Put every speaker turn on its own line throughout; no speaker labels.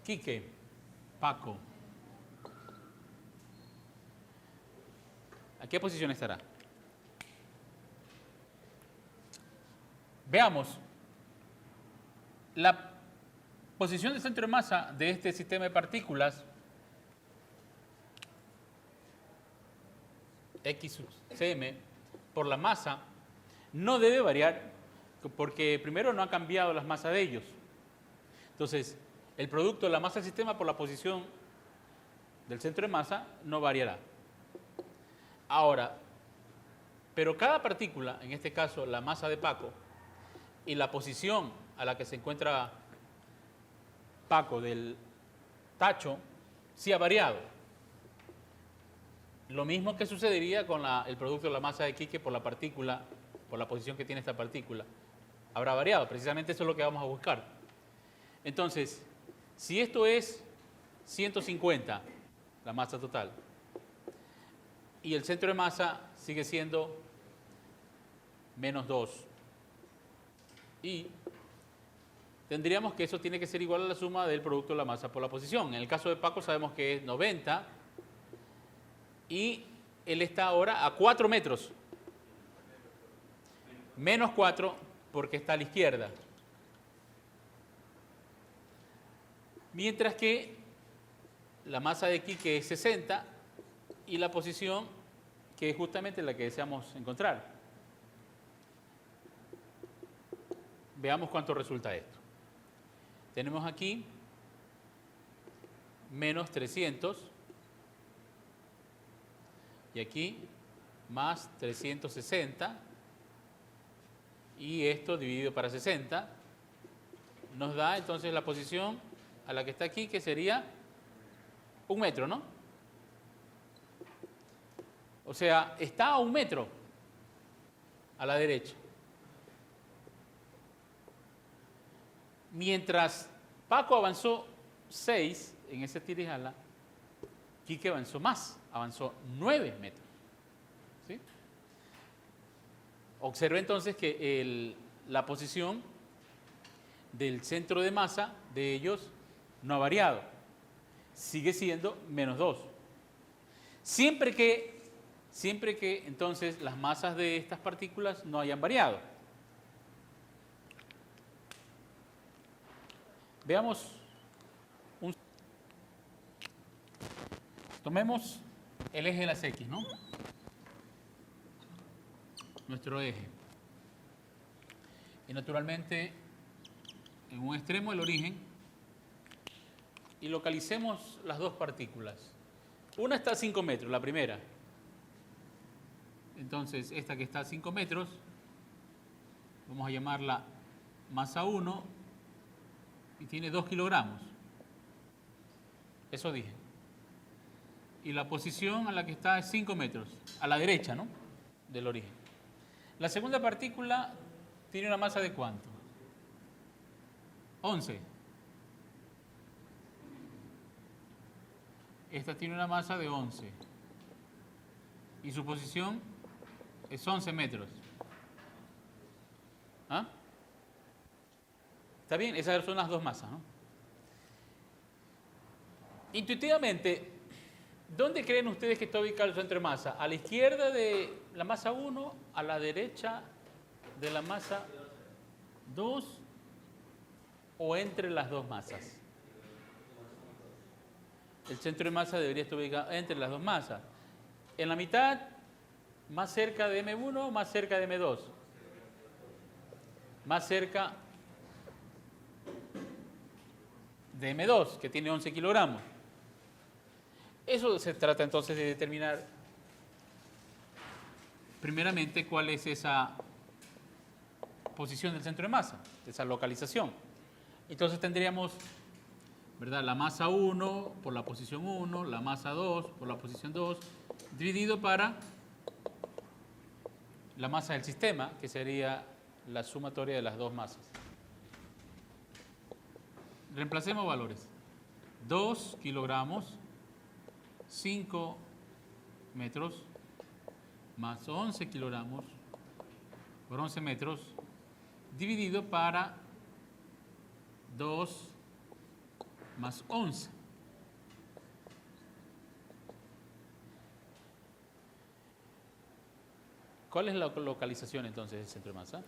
Quique, Paco. ¿A qué posición estará? Veamos. La posición del centro de masa de este sistema de partículas X sub cm por la masa no debe variar porque primero no ha cambiado las masas de ellos. Entonces, el producto de la masa del sistema por la posición del centro de masa no variará. Ahora, pero cada partícula, en este caso la masa de Paco, y la posición a la que se encuentra Paco del tacho, sí ha variado. Lo mismo que sucedería con el producto de la masa de Quique por la partícula, por la posición que tiene esta partícula. Habrá variado, precisamente eso es lo que vamos a buscar. Entonces, si esto es 150, la masa total, y el centro de masa sigue siendo menos 2, y tendríamos que eso tiene que ser igual a la suma del producto de la masa por la posición. En el caso de Paco sabemos que es 90, y él está ahora a 4 metros. Menos 4 porque está a la izquierda. Mientras que la masa de Quique es 60 y la posición que es justamente la que deseamos encontrar. Veamos cuánto resulta esto. Tenemos aquí menos 300 y aquí más 360 y esto dividido para 60 nos da entonces la posición a la que está aquí, que sería 1 metro, ¿no? O sea, está a 1 metro a la derecha. Mientras Paco avanzó 6 en ese tira y jala, Quique avanzó más, avanzó 9 metros. ¿Sí? Observe entonces que la posición del centro de masa de ellos no ha variado, sigue siendo menos 2. Siempre que entonces las masas de estas partículas no hayan variado. Veamos, tomemos el eje de las X, ¿no? Nuestro eje. Y naturalmente, en un extremo el origen, y localicemos las dos partículas. Una está a 5 metros, la primera. Entonces, esta que está a 5 metros, vamos a llamarla masa 1, y tiene 2 kilogramos. Eso dije. Y la posición a la que está es 5 metros, a la derecha, ¿no? Del origen. La segunda partícula tiene una masa de ¿cuánto? 11. Esta tiene una masa de 11. Y su posición es 11 metros. ¿Ah? ¿Está bien? Esas son las dos masas, ¿no? Intuitivamente, ¿dónde creen ustedes que está ubicado el centro de masa? ¿A la izquierda de la masa 1? ¿A la derecha de la masa 2? ¿O entre las dos masas? El centro de masa debería estar ubicado entre las dos masas. ¿En la mitad? ¿Más cerca de M1 o más cerca de M2? Más cerca de M2, que tiene 11 kilogramos. Eso se trata entonces de determinar primeramente cuál es esa posición del centro de masa, esa localización. Entonces tendríamos, ¿verdad?, la masa 1 por la posición 1, la masa 2 por la posición 2, dividido para la masa del sistema, que sería la sumatoria de las dos masas. Reemplacemos valores. 2 kilogramos, 5 metros, más 11 kilogramos por 11 metros, dividido para 2 más 11. ¿Cuál es la localización entonces del centro de masa?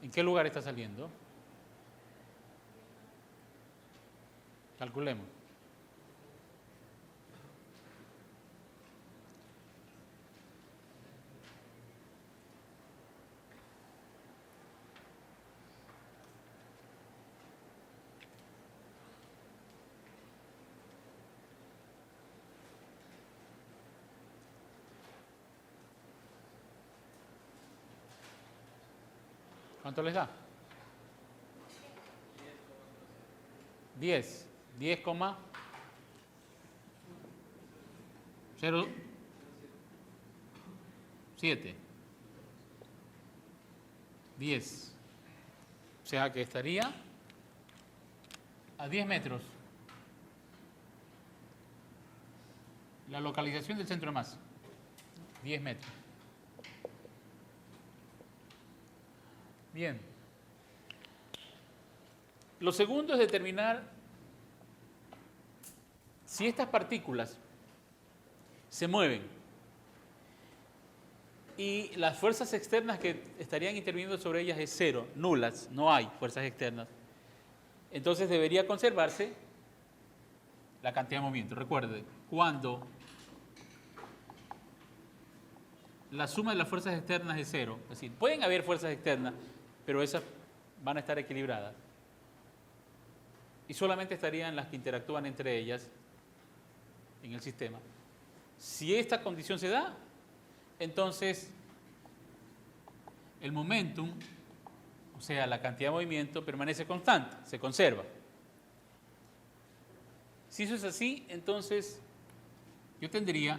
¿En qué lugar está saliendo? Calculemos. ¿Cuánto les da? 10. 10,07. 10. O sea que estaría a 10 metros. La localización del centro de masa. 10 metros. Bien. Lo segundo es determinar si estas partículas se mueven y las fuerzas externas que estarían interviniendo sobre ellas es cero, nulas, no hay fuerzas externas. Entonces debería conservarse la cantidad de movimiento. Recuerde, cuando la suma de las fuerzas externas es cero, es decir, pueden haber fuerzas externas, pero esas van a estar equilibradas. Y solamente estarían las que interactúan entre ellas en el sistema. Si esta condición se da, entonces el momentum, o sea, la cantidad de movimiento, permanece constante, se conserva. Si eso es así, entonces yo tendría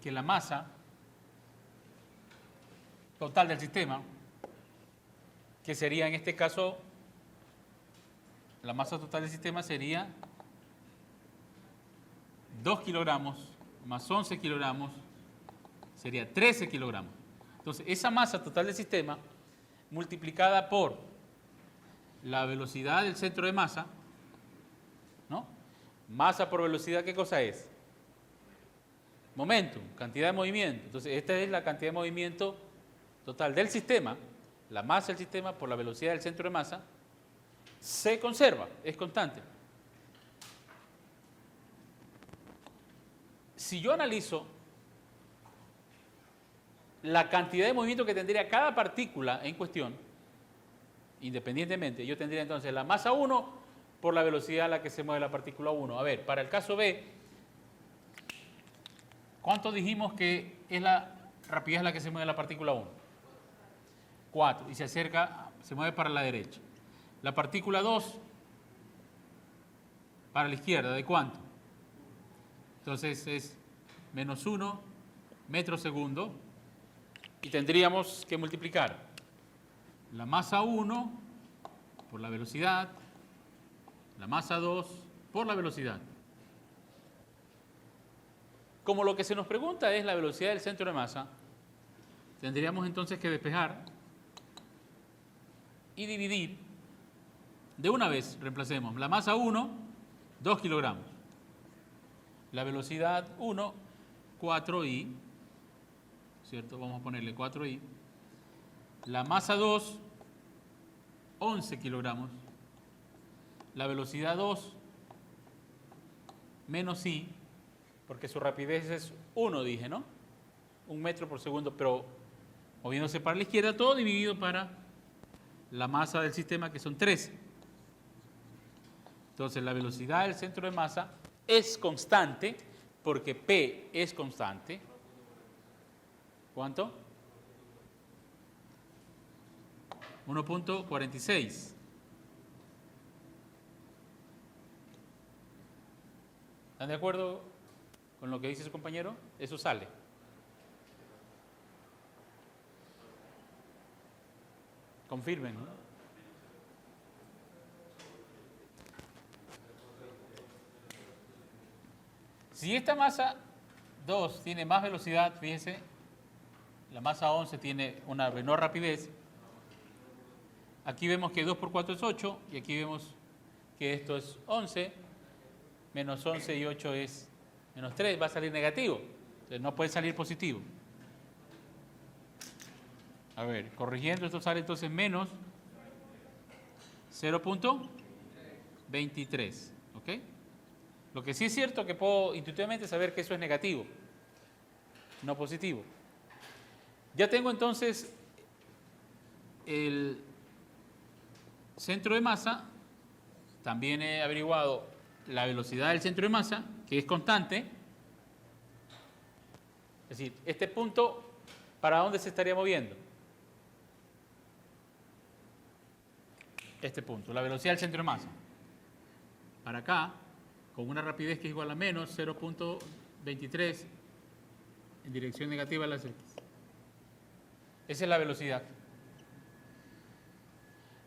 que la masa total del sistema, que sería en este caso, la masa total del sistema sería 2 kilogramos más 11 kilogramos, sería 13 kilogramos. Entonces, esa masa total del sistema, multiplicada por la velocidad del centro de masa, ¿no? Masa por velocidad, ¿qué cosa es? Momentum, cantidad de movimiento. Entonces, esta es la cantidad de movimiento total del sistema, la masa del sistema por la velocidad del centro de masa, se conserva, es constante. Si yo analizo la cantidad de movimiento que tendría cada partícula en cuestión, independientemente, yo tendría entonces la masa 1 por la velocidad a la que se mueve la partícula 1. A ver, para el caso B, ¿cuánto dijimos que es la rapidez a la que se mueve la partícula 1? 4, y se acerca, se mueve para la derecha. La partícula 2, para la izquierda, ¿de cuánto? Entonces es menos 1 metros segundo, y tendríamos que multiplicar la masa 1 por la velocidad, la masa 2 por la velocidad. Como lo que se nos pregunta es la velocidad del centro de masa, tendríamos entonces que despejar y dividir. De una vez reemplacemos la masa 1, 2 kilogramos. La velocidad 1, 4i, ¿cierto? Vamos a ponerle 4i. La masa 2, 11 kilogramos. La velocidad 2, menos i, porque su rapidez es 1, dije, ¿no? 1 metro por segundo, pero moviéndose para la izquierda, todo dividido para la masa del sistema, que son 13. Entonces, la velocidad del centro de masa es constante, porque P es constante. ¿Cuánto? 1.46. ¿Están de acuerdo con lo que dice su compañero? Eso sale. Confirmen, ¿no? Si esta masa 2 tiene más velocidad, fíjense, la masa 11 tiene una menor rapidez. Aquí vemos que 2 por 4 es 8 y aquí vemos que esto es 11, menos 11 y 8 es menos 3, va a salir negativo, entonces no puede salir positivo. A ver, corrigiendo, esto sale entonces menos 0.23, ¿ok? Lo que sí es cierto que puedo intuitivamente saber que eso es negativo, no positivo. Ya tengo entonces el centro de masa, también he averiguado la velocidad del centro de masa, que es constante. Es decir, este punto, ¿para dónde se estaría moviendo? Este punto, la velocidad del centro de masa. Para acá, con una rapidez que es igual a menos 0.23 en dirección negativa a las X. Esa es la velocidad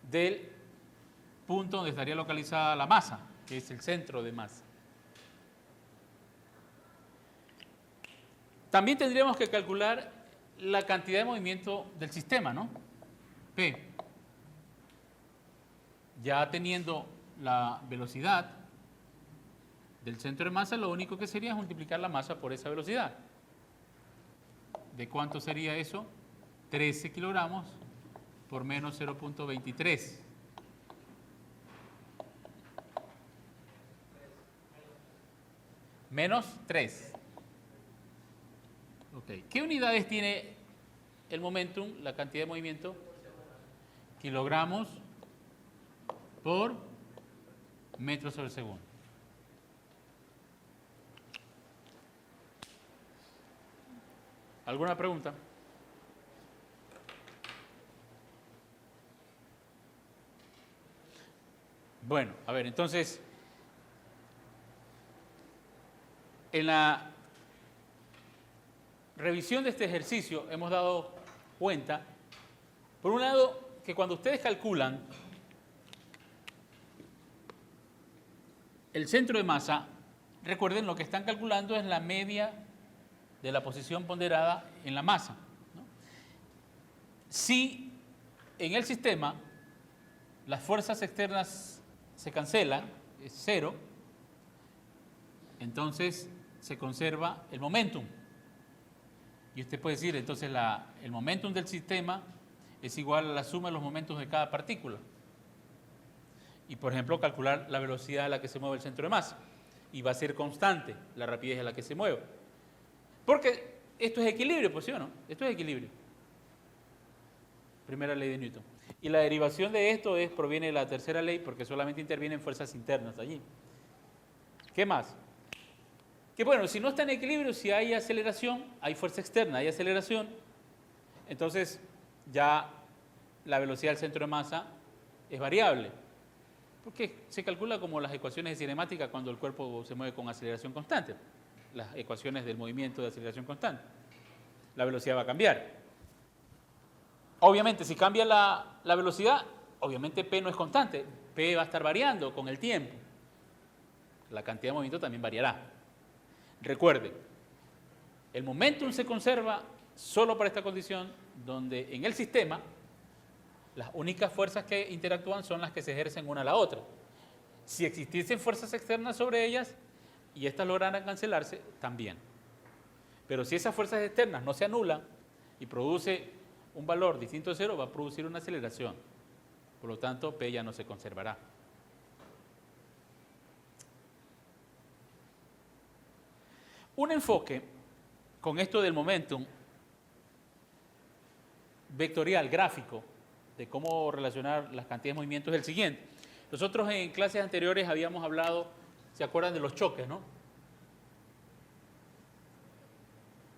del punto donde estaría localizada la masa, que es el centro de masa. También tendríamos que calcular la cantidad de movimiento del sistema, ¿no? P. Ya teniendo la velocidad del centro de masa, lo único que sería es multiplicar la masa por esa velocidad. ¿De cuánto sería eso? 13 kilogramos por menos 0.23. Menos 3. Okay. ¿Qué unidades tiene el momentum, la cantidad de movimiento? Kilogramos por metros sobre segundo. ¿Alguna pregunta? Bueno, a ver, entonces, en la revisión de este ejercicio hemos dado cuenta, por un lado, que cuando ustedes calculan el centro de masa, recuerden, lo que están calculando es la media de la posición ponderada en la masa, ¿no? Si en el sistema las fuerzas externas se cancelan, es 0, entonces se conserva el momentum. Y usted puede decir, entonces el momentum del sistema es igual a la suma de los momentos de cada partícula. Y, por ejemplo, calcular la velocidad a la que se mueve el centro de masa. Y va a ser constante la rapidez a la que se mueve. Porque esto es equilibrio, pues, ¿sí o no? Esto es equilibrio. Primera ley de Newton. Y la derivación de esto proviene de la tercera ley, porque solamente intervienen fuerzas internas allí. ¿Qué más? Que bueno, si no está en equilibrio, si hay aceleración, hay fuerza externa, hay aceleración, entonces ya la velocidad del centro de masa es variable. Porque se calcula como las ecuaciones de cinemática cuando el cuerpo se mueve con aceleración constante. Las ecuaciones del movimiento de aceleración constante. La velocidad va a cambiar. Obviamente, si cambia la velocidad, obviamente P no es constante. P va a estar variando con el tiempo. La cantidad de movimiento también variará. Recuerden, el momentum se conserva solo para esta condición, donde en el sistema las únicas fuerzas que interactúan son las que se ejercen una a la otra. Si existiesen fuerzas externas sobre ellas y estas lograran cancelarse, también. Pero si esas fuerzas externas no se anulan y produce un valor distinto de 0, va a producir una aceleración. Por lo tanto, P ya no se conservará. Un enfoque con esto del momentum vectorial, gráfico, de cómo relacionar las cantidades de movimientos es el siguiente. Nosotros en clases anteriores habíamos hablado, ¿se acuerdan de los choques, no?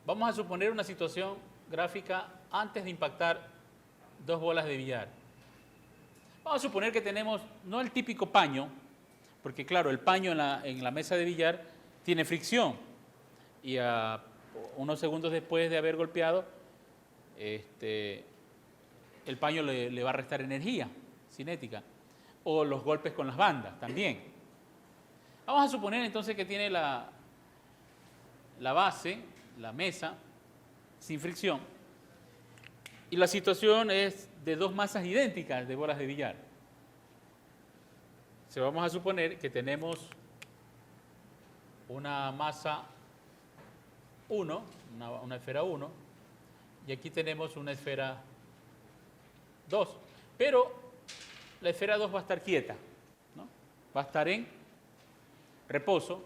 Vamos a suponer una situación gráfica antes de impactar dos bolas de billar. Vamos a suponer que tenemos, no el típico paño, porque claro, el paño en la mesa de billar tiene fricción y a unos segundos después de haber golpeado, el paño le va a restar energía cinética, o los golpes con las bandas también. Vamos a suponer entonces que tiene la base la mesa sin fricción y la situación es de dos masas idénticas de bolas de billar. Se vamos a suponer que tenemos una masa 1, una esfera 1, y aquí tenemos una esfera 2, pero la esfera 2 va a estar quieta, ¿no? Va a estar en reposo,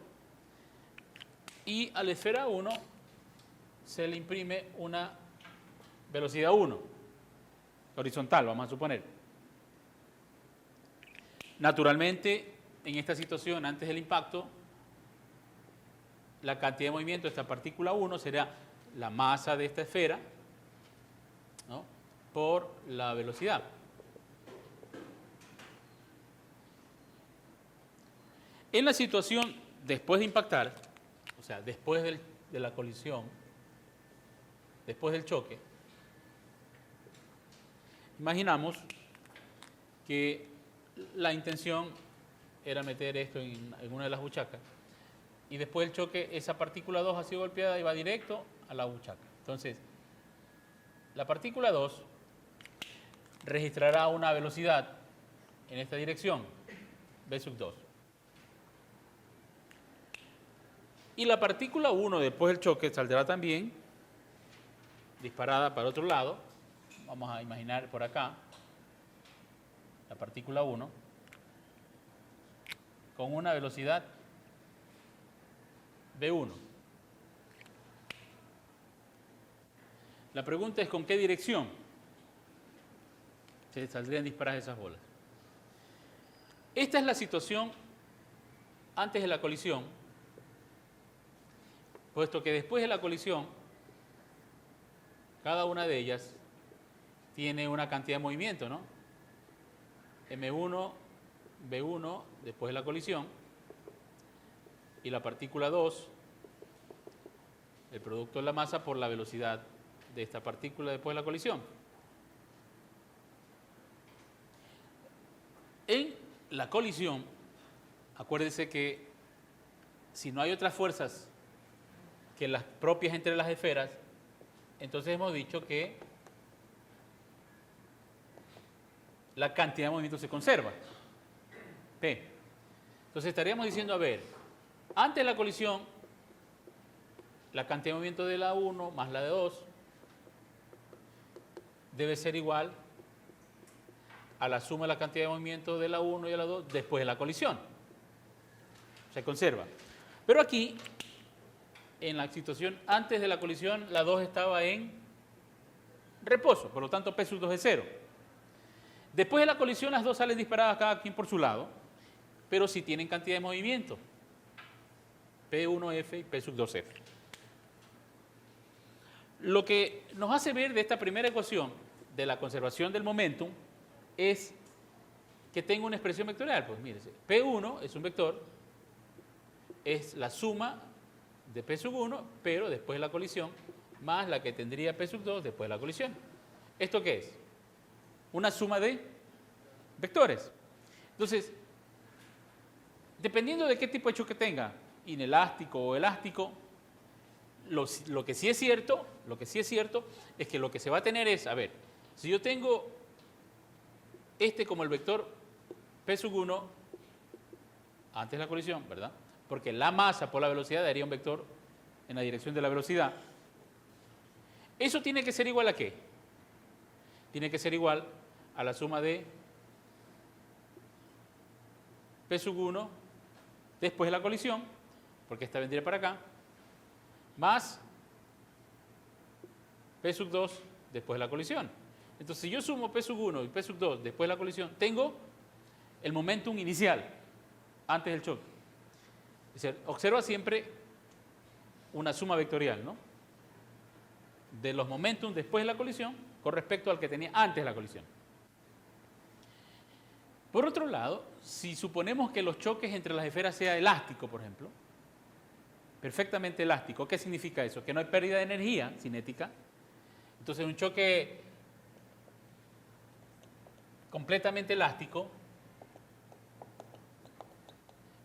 y a la esfera 1 se le imprime una velocidad 1, horizontal, vamos a suponer. Naturalmente, en esta situación, antes del impacto, la cantidad de movimiento de esta partícula 1 será la masa de esta esfera, ¿no?, por la velocidad. En la situación después de impactar, o sea, después de la colisión, después del choque, imaginamos que la intención era meter esto en una de las buchacas y después del choque esa partícula 2 ha sido golpeada y va directo a la buchaca. Entonces, la partícula 2 registrará una velocidad en esta dirección, v sub 2. Y la partícula 1 después del choque saldrá también disparada para otro lado. Vamos a imaginar por acá la partícula 1 con una velocidad v1. La pregunta es ¿con qué dirección se saldrían disparadas esas bolas? Esta es la situación antes de la colisión, puesto que después de la colisión cada una de ellas tiene una cantidad de movimiento, ¿no? M1, V1 después de la colisión y la partícula 2, el producto de la masa por la velocidad de esta partícula después de la colisión. En la colisión, acuérdense que si no hay otras fuerzas que las propias entre las esferas, entonces hemos dicho que la cantidad de movimiento se conserva, P. Entonces estaríamos diciendo, a ver, antes de la colisión, la cantidad de movimiento de la 1 más la de 2 debe ser igual a la suma de la cantidad de movimiento de la 1 y de la 2 después de la colisión. Se conserva. Pero aquí, en la situación antes de la colisión, la 2 estaba en reposo, por lo tanto P sub 2 es 0. Después de la colisión, las dos salen disparadas cada quien por su lado, pero sí tienen cantidad de movimiento. P1F y P sub 2F. Lo que nos hace ver de esta primera ecuación de la conservación del momentum es que tengo una expresión vectorial. Pues mírese, P1 es un vector, es la suma de P sub 1, pero después de la colisión, más la que tendría P sub 2 después de la colisión. ¿Esto qué es? Una suma de vectores. Entonces, dependiendo de qué tipo de choque tenga, inelástico o elástico, lo que sí es cierto es que lo que se va a tener es, a ver, si yo tengo este como el vector P sub 1 antes de la colisión, ¿verdad? Porque la masa por la velocidad daría un vector en la dirección de la velocidad. ¿Eso tiene que ser igual a qué? Tiene que ser igual a la suma de P sub 1 después de la colisión, porque esta vendría para acá, más P sub 2 después de la colisión. Entonces, si yo sumo P sub 1 y P sub 2 después de la colisión, tengo el momentum inicial, antes del choque. Es decir, observa siempre una suma vectorial, ¿no?, de los momentum después de la colisión con respecto al que tenía antes de la colisión. Por otro lado, si suponemos que los choques entre las esferas sea elástico, por ejemplo, perfectamente elástico, ¿qué significa eso? Que no hay pérdida de energía cinética. Entonces, un choque completamente elástico,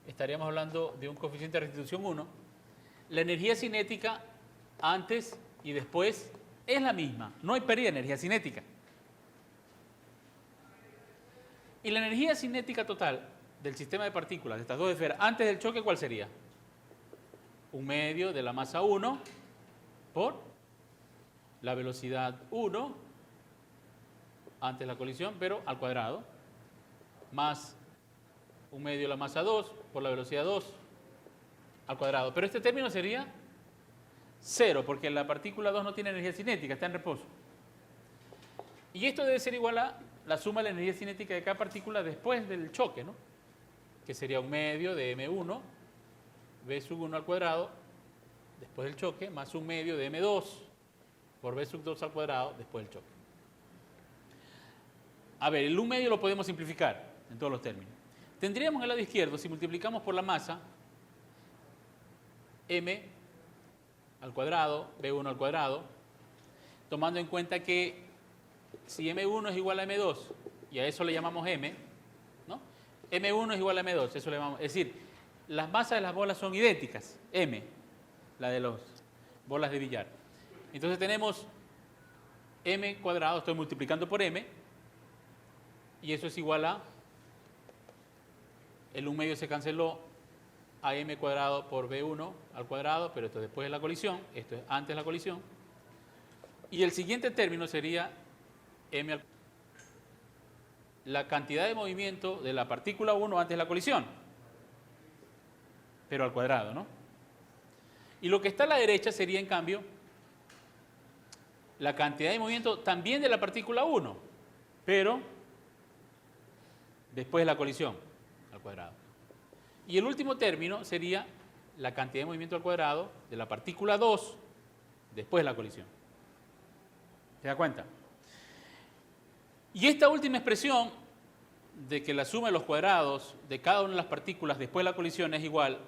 estaríamos hablando de un coeficiente de restitución 1. La energía cinética antes y después es la misma. No hay pérdida de energía cinética. Y la energía cinética total del sistema de partículas, de estas dos esferas, antes del choque, ¿cuál sería? 1/2 de la masa 1 por la velocidad 1 antes de la colisión, pero al cuadrado, más 1/2 de la masa 2 por la velocidad 2 al cuadrado. Pero este término sería 0, porque la partícula 2 no tiene energía cinética, está en reposo. Y esto debe ser igual a la suma de la energía cinética de cada partícula después del choque, ¿no? Que sería 1/2 de m1, v sub 1 al cuadrado, después del choque, más 1/2 de m2 por v sub 2 al cuadrado, después del choque. A ver, el 1/2 lo podemos simplificar en todos los términos. Tendríamos el lado izquierdo, si multiplicamos por la masa, m al cuadrado, v1 al cuadrado, tomando en cuenta que si m1 es igual a m2, y a eso le llamamos m, ¿no? m1 es igual a m2, eso le llamamos, es decir, las masas de las bolas son idénticas, m, la de las bolas de billar. Entonces tenemos m cuadrado, estoy multiplicando por m, y eso es igual a, el 1/2 se canceló, a m cuadrado por v1 al cuadrado, pero esto es después de la colisión, esto es antes de la colisión. Y el siguiente término sería m al, la cantidad de movimiento de la partícula 1 antes de la colisión, pero al cuadrado, ¿no? Y lo que está a la derecha sería, en cambio, la cantidad de movimiento también de la partícula 1, pero después de la colisión, al cuadrado. Y el último término sería la cantidad de movimiento al cuadrado de la partícula 2 después de la colisión. ¿Se da cuenta? Y esta última expresión de que la suma de los cuadrados de cada una de las partículas después de la colisión es igual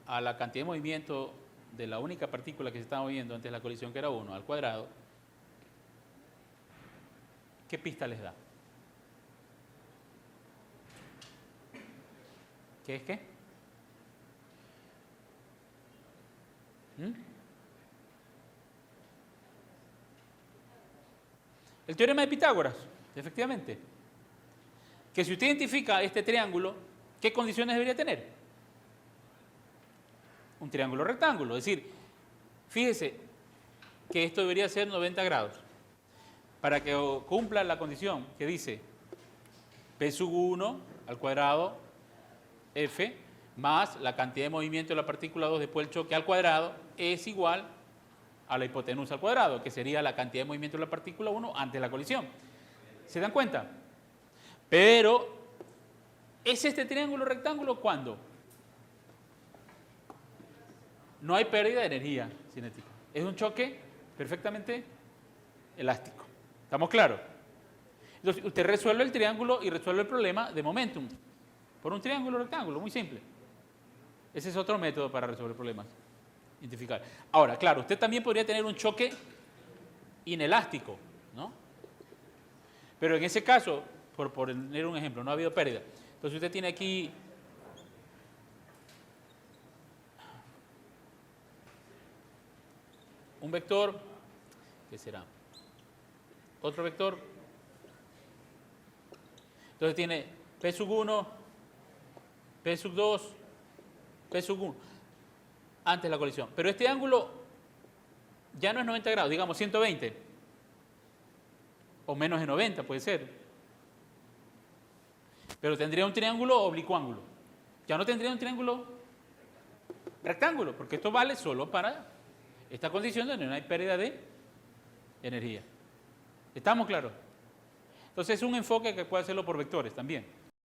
a la cantidad de movimiento de la única partícula que se estaba moviendo antes de la colisión, que era 1, al cuadrado, ¿qué pista les da? ¿Qué es qué? El teorema de Pitágoras, efectivamente. Que si usted identifica este triángulo, ¿qué condiciones debería tener? Un triángulo rectángulo. Es decir, fíjese que esto debería ser 90 grados. Para que cumpla la condición que dice P sub 1 al cuadrado F más la cantidad de movimiento de la partícula 2 después del choque al cuadrado es igual a la hipotenusa al cuadrado, que sería la cantidad de movimiento de la partícula 1 antes de la colisión. ¿Se dan cuenta? Pero, ¿es este triángulo rectángulo cuándo? No hay pérdida de energía cinética. Es un choque perfectamente elástico. ¿Estamos claros? Entonces, usted resuelve el triángulo y resuelve el problema de momentum por un triángulo rectángulo, muy simple. Ese es otro método para resolver problemas. Identificar. Ahora, claro, usted también podría tener un choque inelástico, ¿no? Pero en ese caso, por poner un ejemplo, no ha habido pérdida. Entonces usted tiene aquí un vector, ¿qué será? Otro vector. Entonces tiene P sub 1, P sub 2, P sub 1, antes de la colisión. Pero este ángulo ya no es 90 grados, digamos 120. O menos de 90 puede ser. Pero tendría un triángulo oblicuángulo. Ya no tendría un triángulo rectángulo, porque esto vale solo para esta condición donde no hay pérdida de energía. ¿Estamos claros? Entonces es un enfoque que puede hacerlo por vectores también.